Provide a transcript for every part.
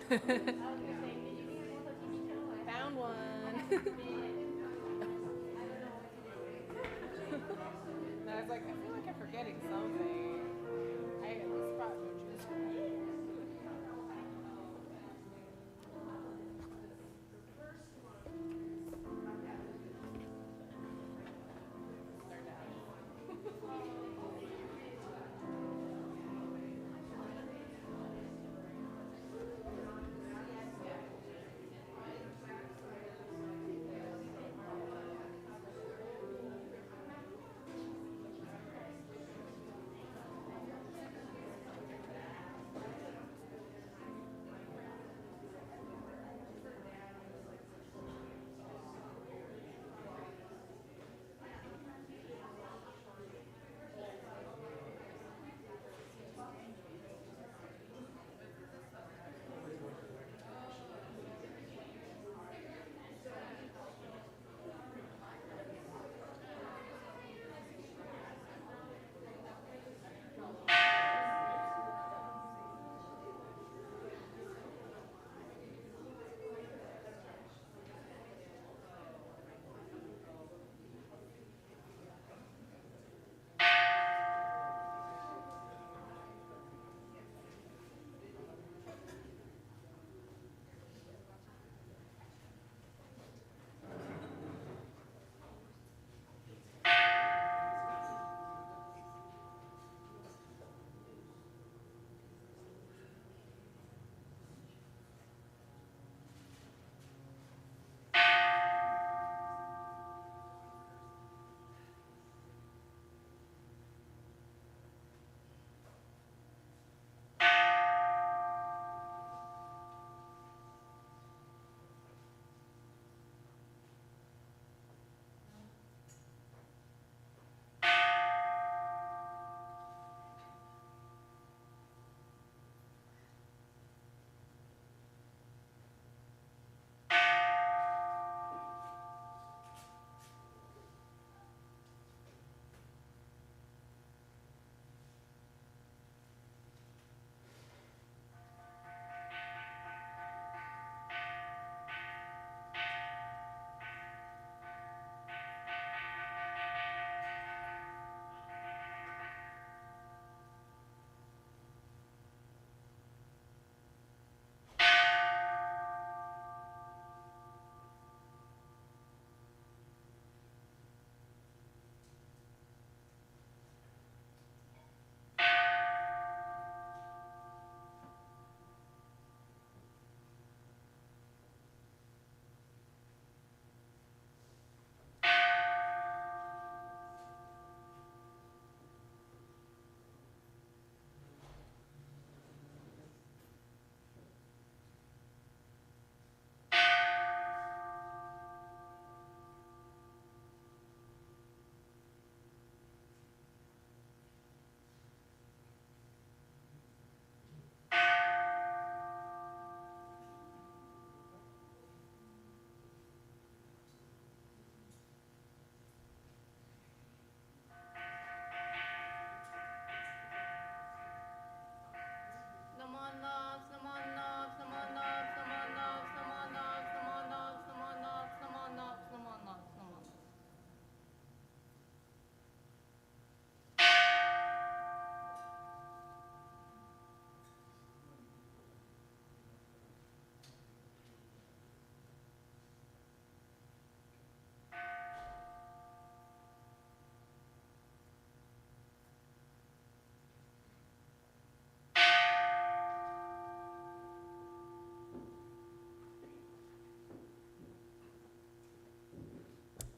Found one. And I was like, I feel like I'm forgetting something. I at least brought no juice with me. They're down.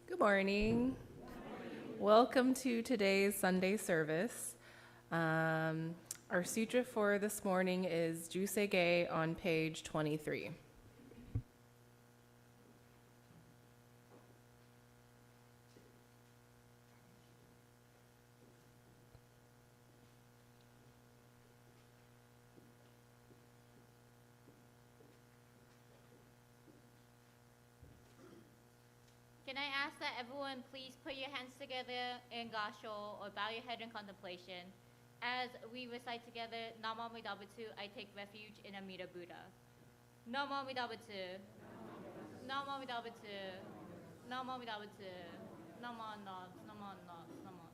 Good morning. Welcome to today's Sunday service. Our sutra for this morning is Jusei on page 23. Can I ask that everyone please put your hands together in gasho or bow your head in contemplation as we recite together Namah Amitabha, I take refuge in Amida Buddha. Namo Amida Butsu. Namo Amida Butsu. Namo Amida Butsu. Namo Anna. Namo Anna. Namo.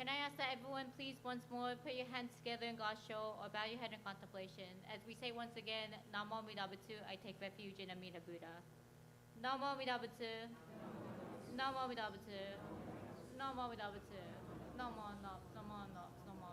Can I ask that everyone please once more put your hands together in Gasho or bow your head in contemplation? As we say once again, Namo Amida Butsu, I take refuge in Amida Buddha. Namo Amida Butsu. Namo Amida Butsu. Namo Amida Butsu. Namo Nops, Namo Nops, Namo Nops, Namo.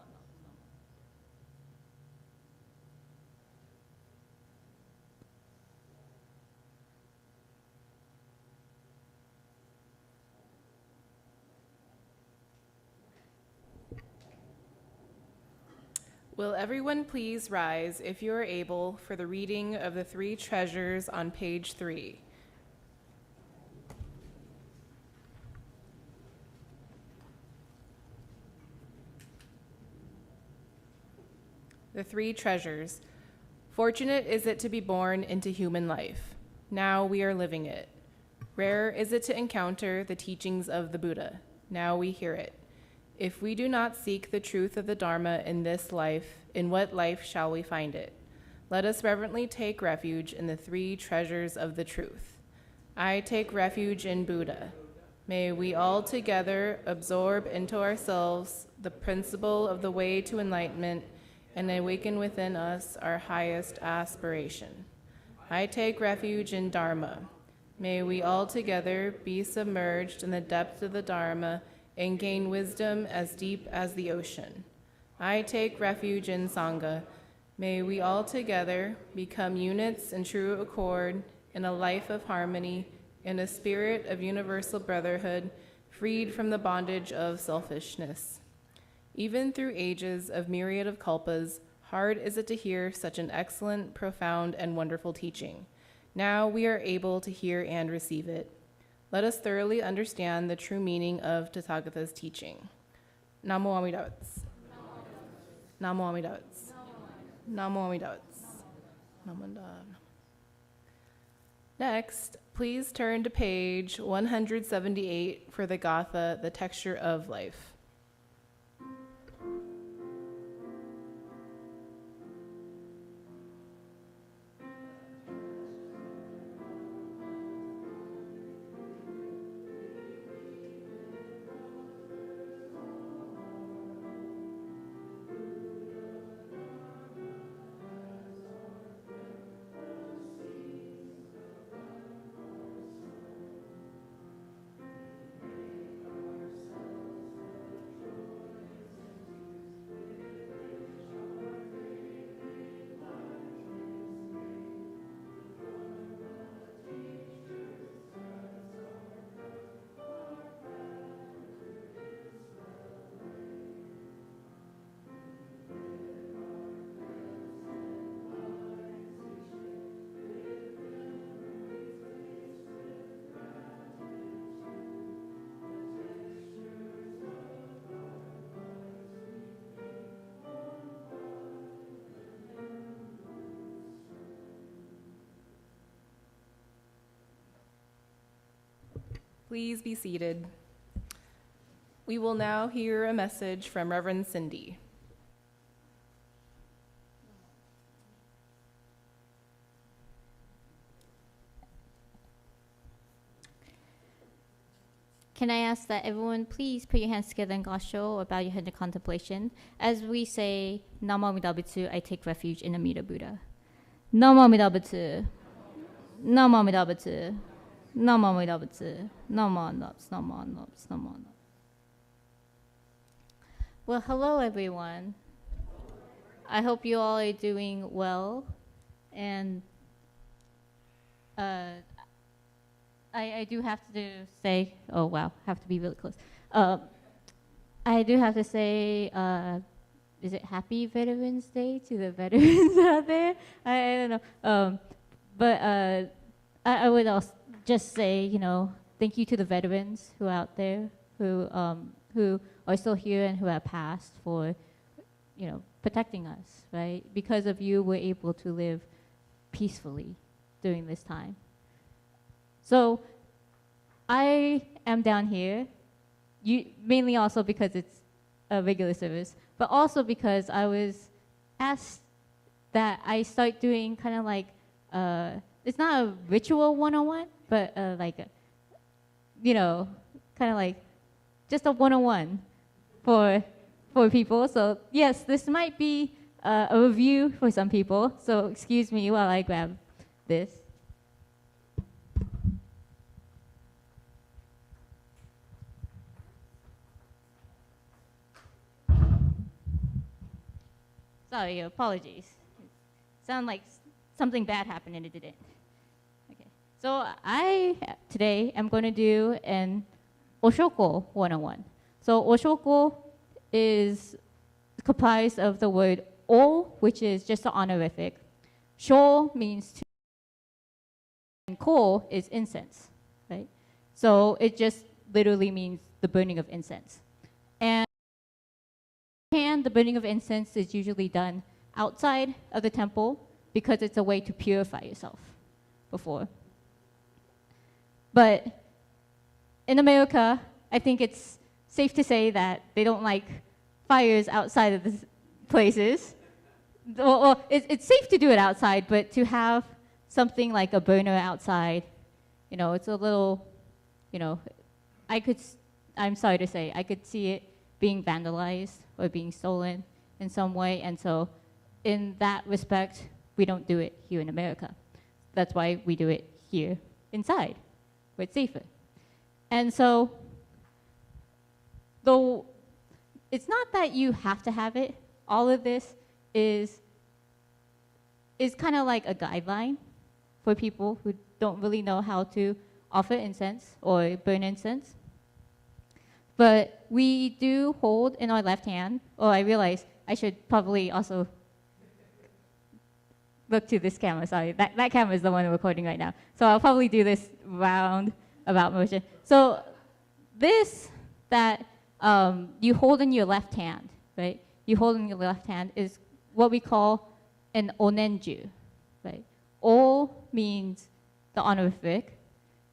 Will everyone please rise, if you are able, for the reading of the three treasures on page 3. The three treasures. Fortunate is it to be born into human life. Now we are living it. Rare is it to encounter the teachings of the Buddha. Now we hear it. If we do not seek the truth of the Dharma in this life, in what life shall we find it? Let us reverently take refuge in the three treasures of the truth. I take refuge in Buddha. May we all together absorb into ourselves the principle of the way to enlightenment and awaken within us our highest aspiration. I take refuge in Dharma. May we all together be submerged in the depths of the Dharma and gain wisdom as deep as the ocean. I take refuge in Sangha. May we all together become units in true accord in a life of harmony, in a spirit of universal brotherhood, freed from the bondage of selfishness. Even through ages of myriad of kalpas, hard is it to hear such an excellent, profound, and wonderful teaching. Now we are able to hear and receive it. Let us thoroughly understand the true meaning of Tathagata's teaching. Namo Amida Butsu. Namo Amida Butsu. Namo Amida Butsu. Namo Amida. Next, please turn to page 178 for the Gatha, the texture of life. Please be seated. We will now hear a message from Reverend Cindy. Can I ask that everyone please put your hands together in Gasho or bow your head in contemplation as we say, Namo Amida Butsu, I take refuge in Amida Buddha. Namo Amida Butsu. Namo Amida Butsu. Namo Amida Butsu. Namo Nops, Namo Nops, Namo Nops. Well, hello everyone. I hope you all are doing well, and I do have to say, oh wow, have to be really close. I do have to say, is it Happy Veterans Day to the veterans out there? I don't know. But I would also just say, you know, thank you to the veterans who are out there, who are still here and who have passed for, you know, protecting us, right? Because of you, we're able to live peacefully during this time. So I am down here, mainly also because it's a regular service, but also because I was asked that I start doing kind of like, it's not a ritual 101, but like, you know, kind of like just a 101 for people. So yes, this might be a review for some people. So excuse me while I grab this. Sorry, apologies. Sound like something bad happened and it didn't. Okay. So today am going to do an Oshoko 101. So Oshoko is comprised of the word O, which is just an honorific. Sho means to, and ko is incense, right? So it just literally means the burning of incense. And the burning of incense is usually done outside of the temple because it's a way to purify yourself before. But in America, I think it's safe to say that they don't like fires outside of the places. Well, it's safe to do it outside, but to have something like a burner outside, it's a little, I'm sorry to say, I could see it being vandalized or being stolen in some way. And so in that respect, we don't do it here in America. That's why we do it here inside, where it's safer. And so, though it's not that you have to have it, all of this is kind of like a guideline for people who don't really know how to offer incense or burn incense. But we do hold in our left hand, I realize I should probably also look to this camera, sorry. That camera is the one recording right now. So I'll probably do this roundabout motion. So this that you hold in your left hand, right? You hold in your left hand is what we call an onenju, right? O means the honorific.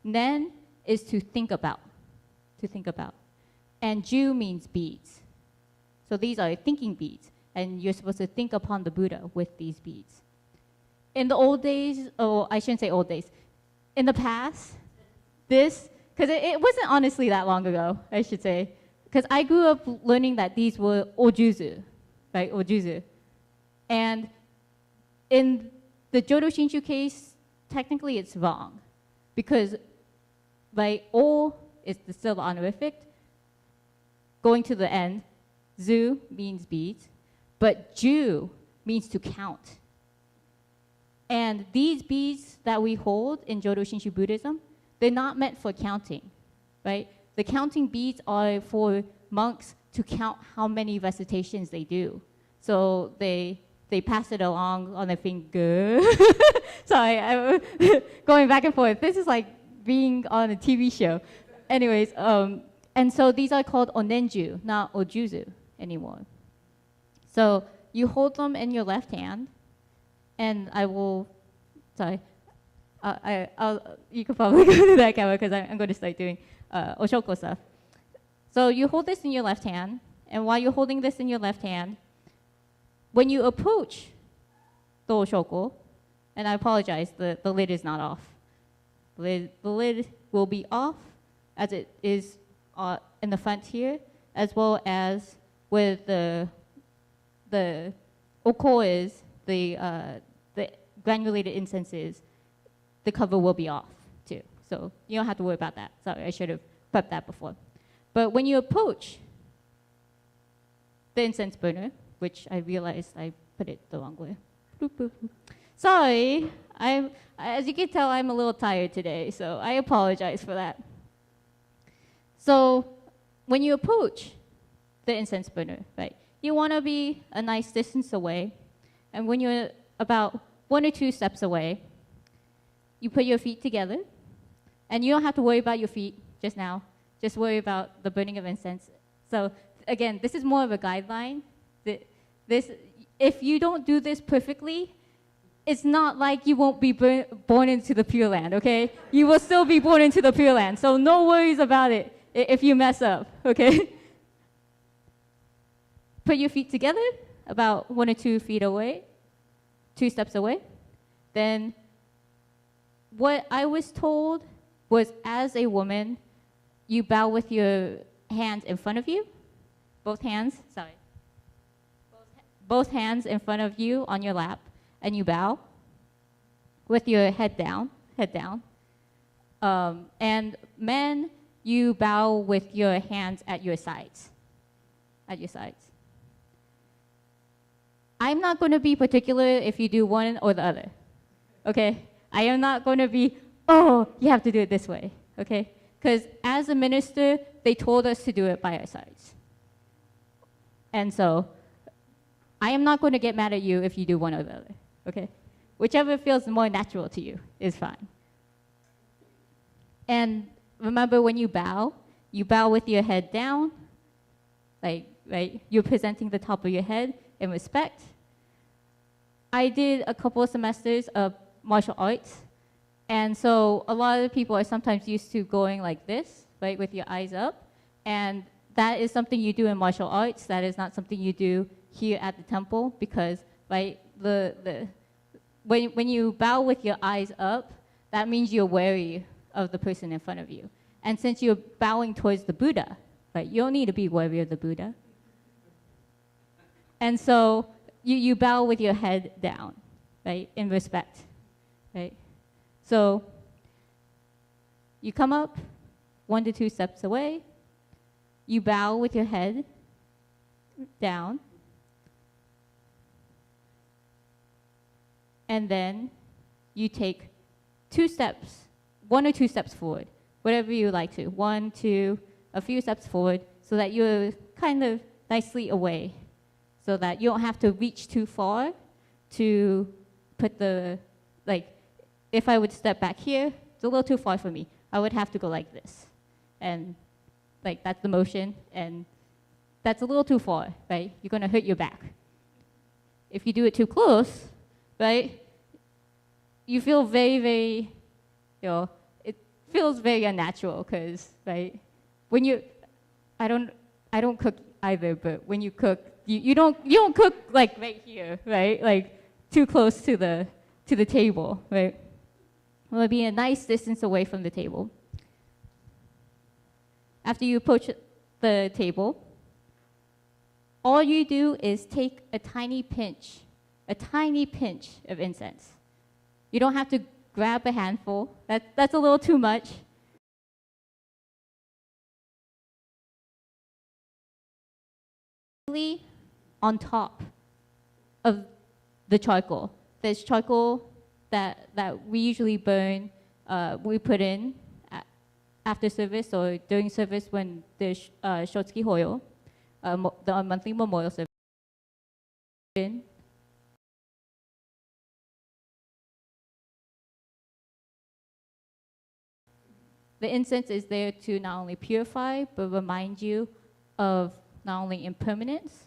Nen is to think about. And ju means beads. So these are thinking beads, and you're supposed to think upon the Buddha with these beads. In the old days, I shouldn't say old days, in the past, because it wasn't honestly that long ago, I should say, because I grew up learning that these were ojuzu, right, ojuzu. And in the Jodo Shinshu case, technically it's wrong, because O is still the honorific. Going to the end, zu means beads, but ju means to count. And these beads that we hold in Jodo Shinshu Buddhism, they're not meant for counting, right? The counting beads are for monks to count how many recitations they do. So they pass it along on their finger. Sorry, I'm going back and forth. This is like being on a TV show. Anyways, and so these are called onenju, not ojuzu anymore. So you hold them in your left hand, and you could probably go to that camera because I'm going to start doing Oshoko stuff. So you hold this in your left hand, and while you're holding this in your left hand, when you approach the Oshoko, and I apologize, the lid is not off. The lid will be off as it is in the front here, as well as with the oko is, the granulated incense is, the cover will be off too. So you don't have to worry about that. Sorry, I should have prepped that before. But when you approach the incense burner, which I realized I put it the wrong way. Boop, boop, boop. Sorry, as you can tell, I'm a little tired today, so I apologize for that. So when you approach the incense burner, right, you want to be a nice distance away, and when you're about 1 or 2 steps away, you put your feet together, and you don't have to worry about your feet just now. Just worry about the burning of incense. So again, this is more of a guideline. If you don't do this perfectly, it's not like you won't be born into the Pure Land, okay? You will still be born into the Pure Land, so no worries about it if you mess up, okay? Put your feet together, about 1 or 2 feet away, 2 steps away. Then what I was told was, as a woman, you bow with your hands in front of you, both hands, sorry. Both hands in front of you on your lap, and you bow with your head down, and men, you bow with your hands at your sides, I'm not going to be particular if you do one or the other, okay? I am not going to be, oh, you have to do it this way, okay? Because as a minister, they told us to do it by our sides. And so I am not going to get mad at you if you do one or the other, okay? Whichever feels more natural to you is fine. And remember, when you bow with your head down, like, right? You're presenting the top of your head in respect. I did a couple of semesters of martial arts, and so a lot of people are sometimes used to going like this, right, with your eyes up, and that is something you do in martial arts. That is not something you do here at the temple, because, right, when you bow with your eyes up, that means you're wary of the person in front of you. And since you're bowing towards the Buddha, right, you don't need to be wary of the Buddha. And so you bow with your head down, right, in respect, right? So you come up 1 to 2 steps away, you bow with your head down, and then you take 2 steps, 1 or 2 steps forward, whatever you like to, 1, 2, a few steps forward, so that you're kind of nicely away, so that you don't have to reach too far to put the, like, if I would step back here, it's a little too far for me. I would have to go like this. And like, that's the motion, and that's a little too far, right? You're gonna hurt your back. If you do it too close, right, you feel very, very, it feels very unnatural, because, right, when you, I don't cook either, but when you cook, you don't cook like right here, right? Like too close to the table, right? Well, be a nice distance away from the table. After you approach the table, all you do is take a tiny pinch of incense. You don't have to grab a handful. That's a little too much. On top of the charcoal. There's charcoal that we usually burn, we put in after service or during service when there's Shotsuki Hoyo, the monthly memorial service. The incense is there to not only purify, but remind you of not only impermanence,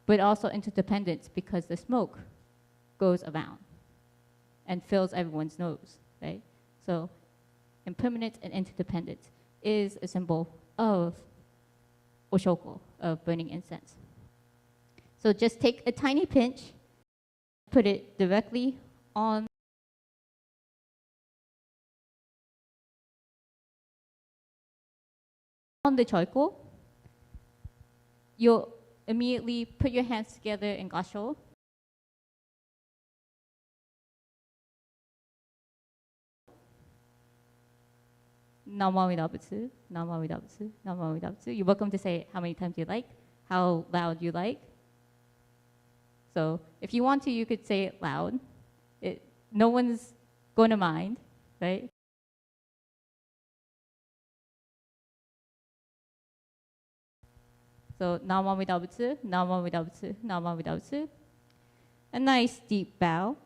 but also interdependence, because the smoke goes around and fills everyone's nose, right? So impermanence and interdependence is a symbol of Oshoko, of burning incense. So just take a tiny pinch, put it directly on the charcoal. You'll immediately put your hands together in gasho. Namamida Butsu, Namamida Butsu, Namamida Butsu. You're welcome to say it how many times you like, how loud you like. So if you want to, you could say it loud. No one's going to mind, right? So Namamida Butsu, Namamida Butsu, Namamida Butsu. A nice deep bow.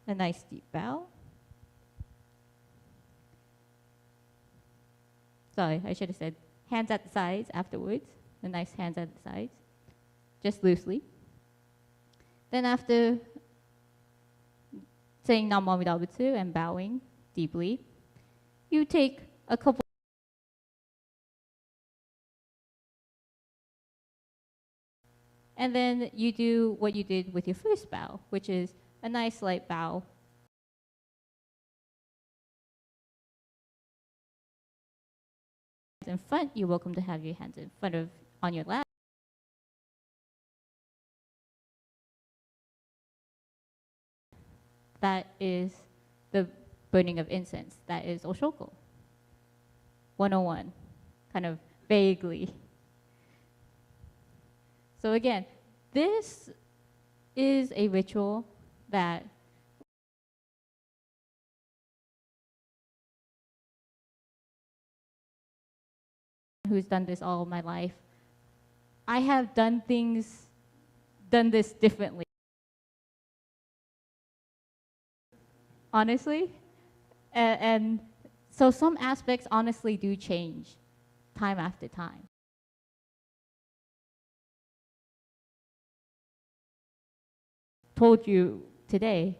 A nice deep bow. Sorry, I should have said hands at the sides afterwards. A nice hands at the sides. Just loosely. Then after saying Namamida Butsu and bowing deeply, you take a couple and then you do what you did with your first bow, which is a nice light bow. in front, you're welcome to have your hands in front of on your lap. That is the burning of incense. That is Oshoko. 101, kind of vaguely. So again, this is a ritual that who's done this all my life. I have done this differently. Honestly. And so some aspects honestly do change time after time. Told you today.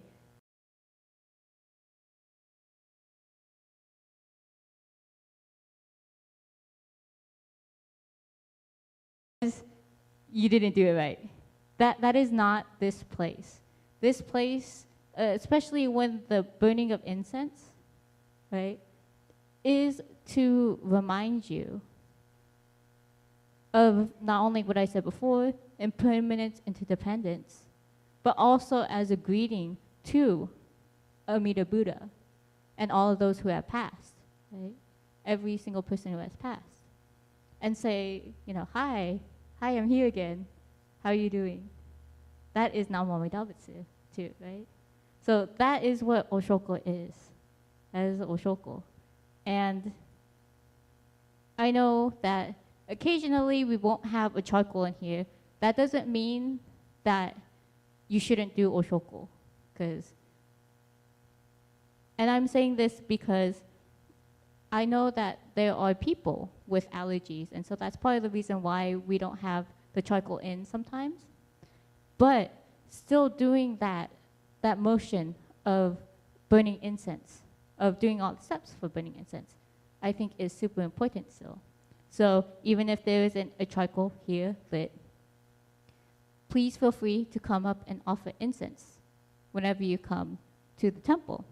You didn't do it right. That is not this place. This place, especially when the burning of incense, right, is to remind you of not only what I said before, impermanence, interdependence, but also as a greeting to Amida Buddha and all of those who have passed, right? Every single person who has passed. And say, you know, hi, I'm here again. How are you doing? That is Naumami Dabutsu too, right? So that is what Oshoko is. That is Oshoko. And I know that occasionally we won't have a charcoal in here. That doesn't mean that you shouldn't do Oshoko. And I'm saying this because I know that there are people with allergies, and so that's part of the reason why we don't have the charcoal in sometimes. But still doing that motion of burning incense, of doing all the steps for burning incense, I think is super important still. So even if there isn't a charcoal here lit, please feel free to come up and offer incense whenever you come to the temple.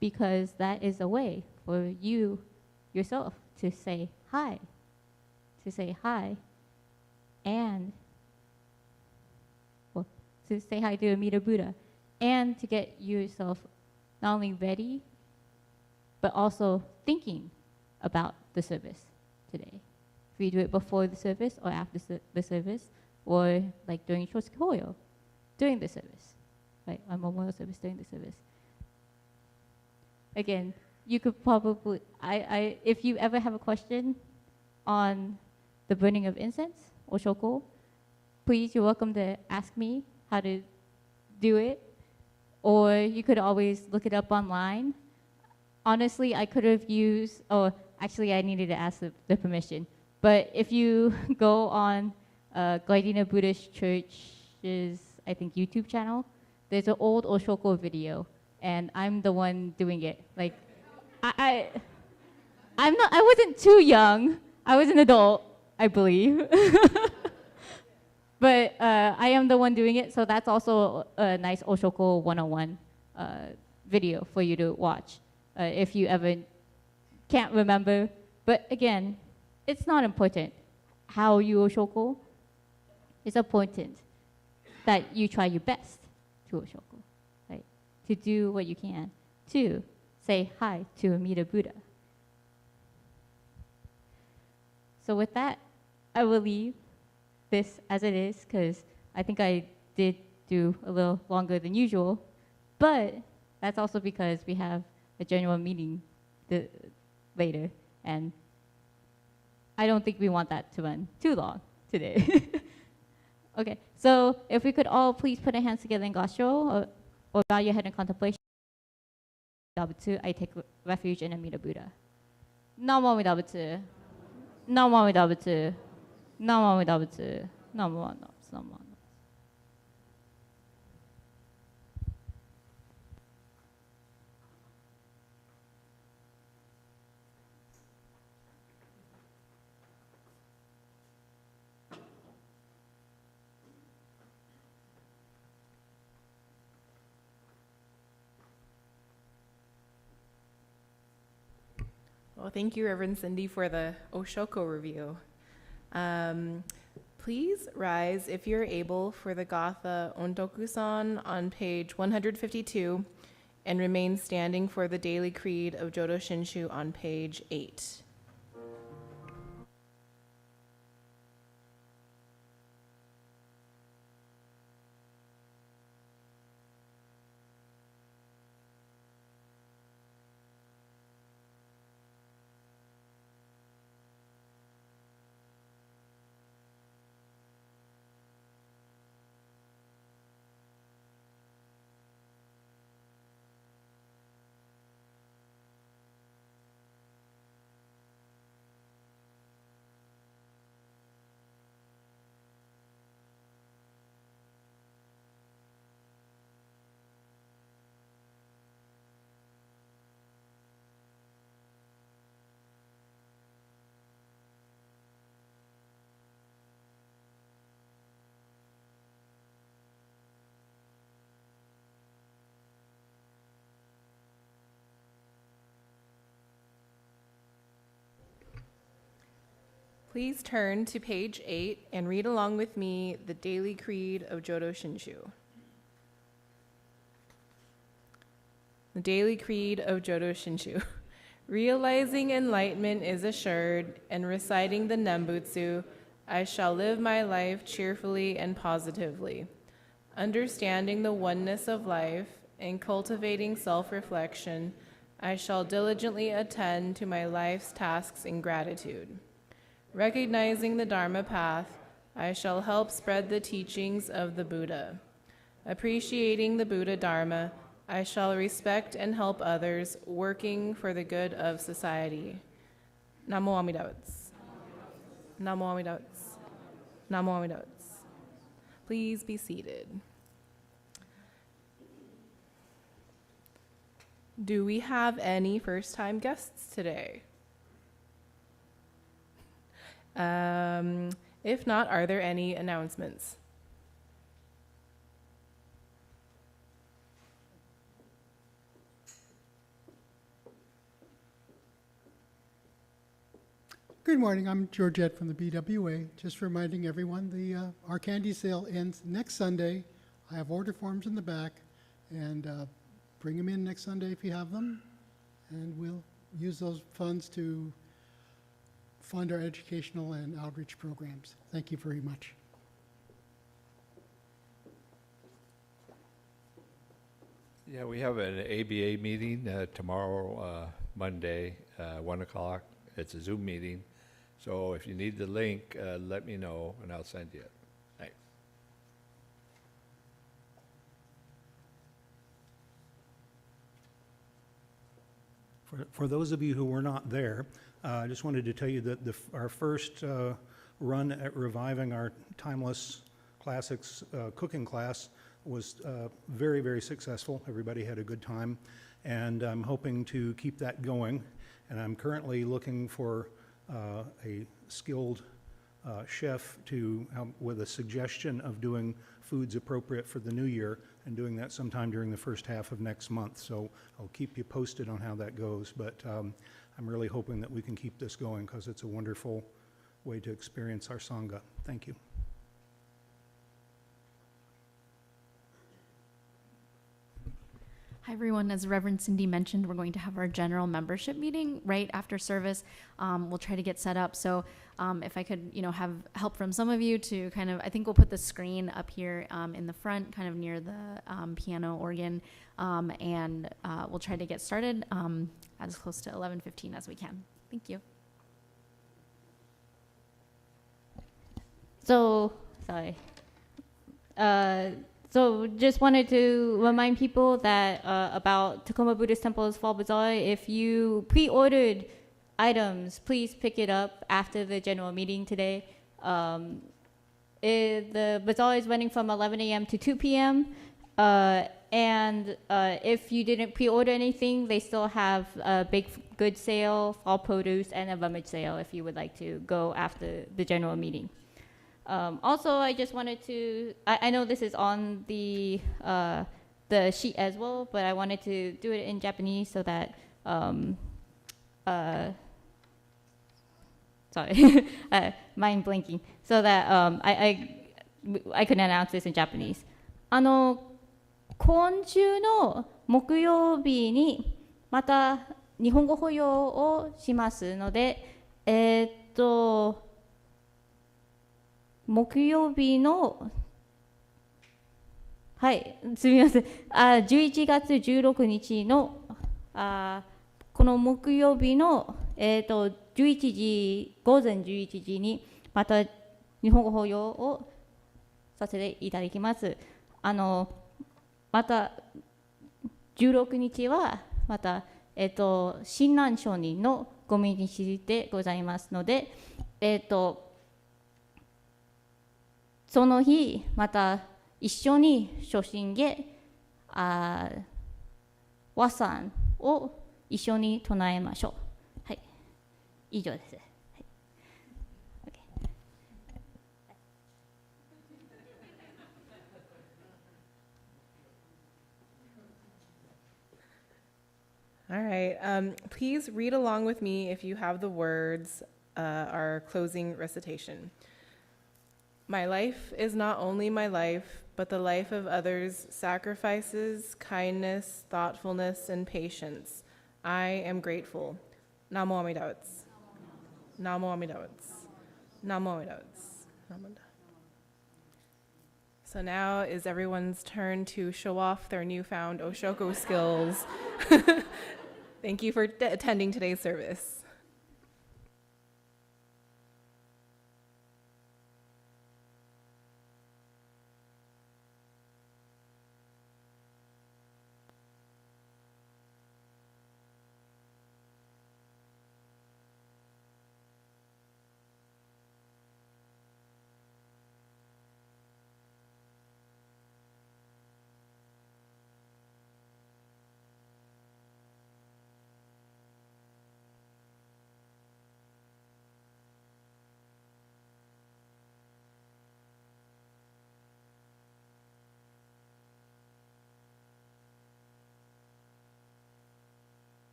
Because that is a way for you yourself to say hi, and to say hi to Amida Buddha, and to get yourself not only ready, but also thinking about the service today. If you do it before the service or after the service, or like during Shotsukyo, during the service, right? Or memorial service during the service. Again, you could probably, if you ever have a question on the burning of incense or shoko, please, you're welcome to ask me how to do it, or you could always look it up online. Honestly, I could have used, actually I needed to ask the permission, but if you go on Gardena Buddhist Church's, I think, YouTube channel, there's an old Oshoko video, and I'm the one doing it. Like, I wasn't too young. I was an adult, I believe. But I am the one doing it, so that's also a nice Oshoko 101 video for you to watch if you ever can't remember. But again, it's not important how you Oshoko. It's important that you try your best to Oshoko, right? To do what you can to say hi to Amida Buddha. So with that, I will leave this as it is, because I think I did do a little longer than usual, but that's also because we have a general meeting later, and I don't think we want that to run too long today. Okay, so if we could all please put our hands together in Gasho, or bow your head in contemplation. Dabutsu, I take refuge in Amida Buddha. Namo Amida Butsu. Namo Amida Butsu. Namo Amida Butsu. Namo Amida Butsu. Namo Amida Butsu. Well, thank you, Reverend Cindy, for the Oshoko review. Please rise if you're able for the Gatha Ontoku-san on page 152 and remain standing for the Daily Creed of Jodo Shinshu on page 8. Please turn to page 8 and read along with me the Daily Creed of Jodo Shinshu. The Daily Creed of Jodo Shinshu. Realizing enlightenment is assured and reciting the Nembutsu, I shall live my life cheerfully and positively. Understanding the oneness of life and cultivating self-reflection, I shall diligently attend to my life's tasks in gratitude. Recognizing the Dharma path, I shall help spread the teachings of the Buddha. Appreciating the Buddha Dharma, I shall respect and help others, working for the good of society. Namo Amida Butsu. Namo Amida Butsu. Namo Amida Butsu. Please be seated. Do we have any first-time guests today? If not, are there any announcements? Good morning, I'm Georgette from the BWA. Just reminding everyone, our candy sale ends next Sunday. I have order forms in the back, and bring them in next Sunday if you have them, and we'll use those funds to fund our educational and outreach programs. Thank you very much. Yeah, we have an ABA meeting tomorrow, Monday, 1 o'clock. It's a Zoom meeting. So if you need the link, let me know and I'll send you it. Thanks. For those of you who were not there, I just wanted to tell you that our first run at reviving our Timeless Classics cooking class was very, very successful. Everybody had a good time, and I'm hoping to keep that going. And I'm currently looking for a skilled chef to help with a suggestion of doing foods appropriate for the new year, and doing that sometime during the first half of next month. So I'll keep you posted on how that goes, but I'm really hoping that we can keep this going because it's a wonderful way to experience our Sangha. Thank you. Hi everyone, as Reverend Cindy mentioned, we're going to have our general membership meeting right after service. We'll try to get set up. So if I could, have help from some of you to I think we'll put the screen up here in the front, kind of near the piano organ, and we'll try to get started as close to 11:15 as we can. Thank you. So, sorry. So just wanted to remind people that about Tacoma Buddhist Temple's Fall Bazaar. If you pre-ordered items, please pick it up after the general meeting today. The bazaar is running from 11 a.m. to 2 p.m. And if you didn't pre-order anything, they still have a big goods sale, fall produce, and a rummage sale if you would like to go after the general meeting. Also, I just wanted to, I know this is on the sheet as well, but I wanted to do it in Japanese so that sorry, mind blinking, so that I can announce this in Japanese. 今週の木曜日にまた日本語保養をしますので、木曜日の、はい、すみません、11月16日の、この木曜日の、11時、午前11時に、また日本語法要をさせていただきます。また、16日は、また、親鸞上人のご命日でございますので、その日、また一緒に初心下、和算を一緒に唱えましょう。はい、以上です。はい、All right. Please read along with me if you have the words, our closing recitation. My life is not only my life, but the life of others' sacrifices, kindness, thoughtfulness, and patience. I am grateful. Namo Amida Butsu. Namo Amida Butsu. Namo Amida Butsu. Namo Amida. So now is everyone's turn to show off their newfound Oshoko skills. Thank you for attending today's service.